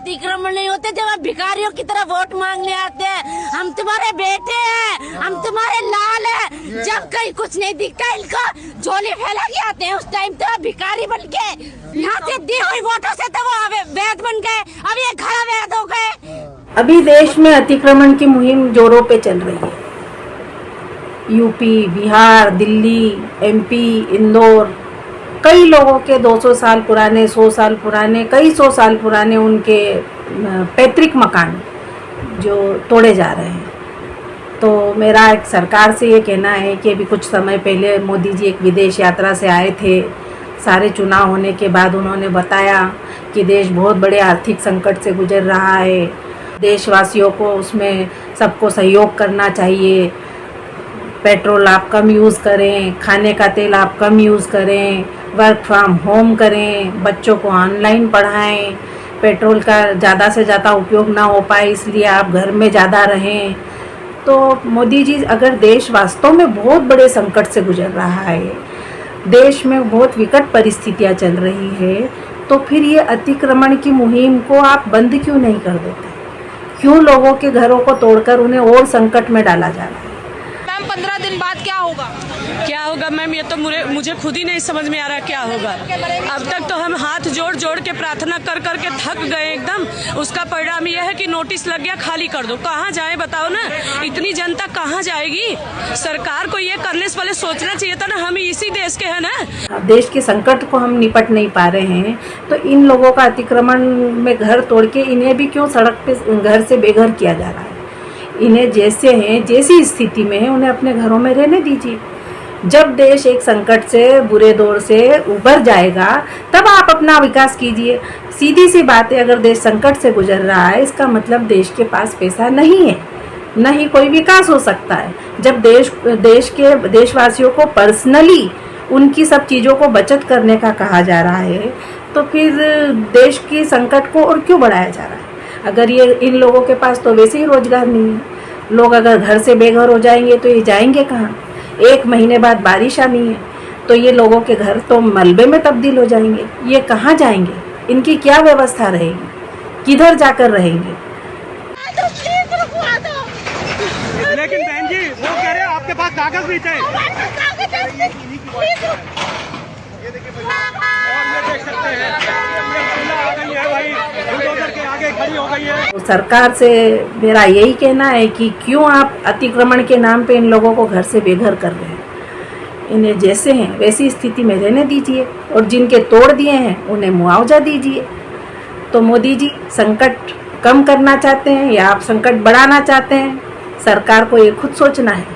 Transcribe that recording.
अतिक्रमण नहीं होते जब आप भिखारियों की तरह वोट मांगने आते हैं। हम तुम्हारे बेटे हैं, हम तुम्हारे लाल हैं। जब कहीं कुछ नहीं दिखता इनको झोली फैला के आते हैं, उस टाइम तो भिखारी बन के यहाँ से दी हुई वोटों से तो वो वैध बन गए, अब ये घर वैध हो गए। अभी देश में अतिक्रमण की मुहिम जोरों पे चल रही है। यूपी, बिहार, दिल्ली, एमपी, इंदौर, कई लोगों के 200 साल पुराने, 100 साल पुराने, कई 100 साल पुराने उनके पैतृक मकान जो तोड़े जा रहे हैं। तो मेरा एक सरकार से ये कहना है कि अभी कुछ समय पहले मोदी जी एक विदेश यात्रा से आए थे। सारे चुनाव होने के बाद उन्होंने बताया कि देश बहुत बड़े आर्थिक संकट से गुजर रहा है, देशवासियों को उसमें सबको सहयोग करना चाहिए, पेट्रोल आप कम यूज़ करें, खाने का तेल आप कम यूज़ करें, वर्क फ्रॉम होम करें, बच्चों को ऑनलाइन पढ़ाएं, पेट्रोल का ज़्यादा से ज़्यादा उपयोग ना हो पाए इसलिए आप घर में ज़्यादा रहें। तो मोदी जी, अगर देश वास्तव में बहुत बड़े संकट से गुजर रहा है, देश में बहुत विकट परिस्थितियाँ चल रही है, तो फिर ये अतिक्रमण की मुहिम को आप बंद क्यों नहीं कर देते? क्यों लोगों के घरों को तोड़कर उन्हें और संकट में डाला जा रहा है? 15 दिन बाद क्या होगा मैम, ये तो मुझे खुद ही नहीं समझ में आ रहा क्या होगा। अब तक तो हम हाथ जोड़ जोड़ के प्रार्थना कर कर के थक गए एकदम। उसका परिणाम यह है कि नोटिस लग गया, खाली कर दो। कहाँ जाए बताओ ना, इतनी जनता कहाँ जाएगी? सरकार को ये करने से पहले सोचना चाहिए था ना, हम इसी देश के हैं ना। देश के संकट को हम निपट नहीं पा रहे हैं तो इन लोगों का अतिक्रमण में घर तोड़ के इन्हें भी क्यों सड़क पे घर से बेघर किया जा रहा है? इन्हें जैसे हैं, जैसी स्थिति में है, उन्हें अपने घरों में रहने दीजिए। जब देश एक संकट से, बुरे दौर से उबर जाएगा, तब आप अपना विकास कीजिए। सीधी सी बात है, अगर देश संकट से गुजर रहा है, इसका मतलब देश के पास पैसा नहीं है, न ही कोई विकास हो सकता है। जब देशवासियों को पर्सनली उनकी सब चीज़ों को बचत करने का कहा जा रहा है, तो फिर देश की संकट को और क्यों बढ़ाया जा रहा है? अगर ये इन लोगों के पास तो वैसे ही रोजगार नहीं है, लोग अगर घर से बेघर हो जाएंगे तो ये जाएंगे कहाँ? 1 महीने बाद बारिश आनी है तो ये लोगों के घर तो मलबे में तब्दील हो जाएंगे। ये कहाँ जाएंगे? इनकी क्या व्यवस्था रहेगी? किधर जाकर रहेंगे? लेकिन बहन जी, वो कह रहे हैं आपके पास कागज भी चाहिए। ये देखिए और ये देख सकते हैं, आ गई है भाई, बुलडोजर के आगे खड़ी हो गई है। सरकार से मेरा यही कहना है कि क्यों आप अतिक्रमण के नाम पे इन लोगों को घर से बेघर कर रहे हैं? इन्हें जैसे हैं वैसी स्थिति में रहने दीजिए और जिनके तोड़ दिए हैं उन्हें मुआवजा दीजिए। तो मोदी जी संकट कम करना चाहते हैं या आप संकट बढ़ाना चाहते हैं? सरकार को ये खुद सोचना है।